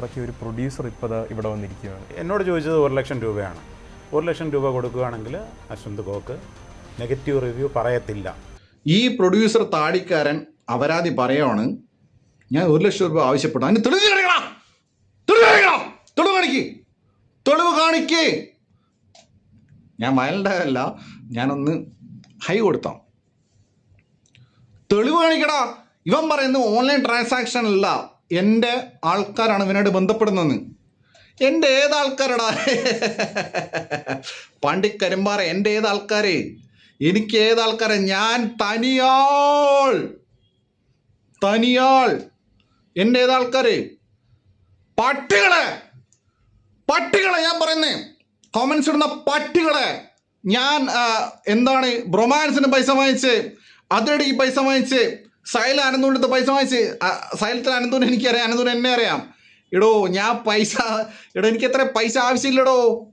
ഇറക്കിയ ഒരു പ്രൊഡ്യൂസർ ഇപ്പോൾ ഇവിടെ വന്നിരിക്കുകയാണ്. എന്നോട് ചോദിച്ചത് 1 ലക്ഷം രൂപയാണ്. 1 ലക്ഷം രൂപ കൊടുക്കുകയാണെങ്കിൽ അശ്വന്ത് ഗോക്ക് നെഗറ്റീവ് റിവ്യൂ പറയത്തില്ല. ഈ പ്രൊഡ്യൂസർ താടിക്കാരൻ അപരാധി പറയുവാണ്, ഞാൻ 1 ലക്ഷം രൂപ ആവശ്യപ്പെട്ടു. അതിന് തെളിവ് കാണിക്കേ. ഞാൻ വയലൻ്റല്ല, ഞാനൊന്ന് ഹൈ കൊടുത്താം. തെളിവ് കാണിക്കടാ. ഇവൻ പറയുന്നത് ഓൺലൈൻ ട്രാൻസാക്ഷൻ അല്ല, എൻ്റെ ആൾക്കാരാണ് ഇവനായിട്ട് ബന്ധപ്പെടുന്നതെന്ന്. എൻ്റെ ഏതാൾക്കാരടാ? പണ്ടിക്കരിമ്പാറ എൻ്റെ ഏതാൾക്കാരെ? എനിക്ക് ഏതാൾക്കാരെ? ഞാൻ തനിയാൾ. എൻ്റെ ഏതാൾക്കാരെ? പട്ടികളെ ഞാൻ പറയുന്നേ, കോമൻസ് ഇടുന്ന പട്ടികളെ. ഞാൻ എന്താണ് ബ്രൊമാൻസിന് പൈസ വാങ്ങിച്ച്, അതിരടിക്ക് പൈസ വാങ്ങിച്ച്, സൈല അനന്തൂരിൻ്റെ പൈസ വാങ്ങിച്ച്. സൈലത്തിൽ അനന്തൂരിനെ എനിക്കറിയാം, അനന്തൂരിനെ എന്നെ അറിയാം. എടോ ഞാൻ പൈസ, എനിക്ക് എത്ര പൈസ ആവശ്യമില്ലടോ.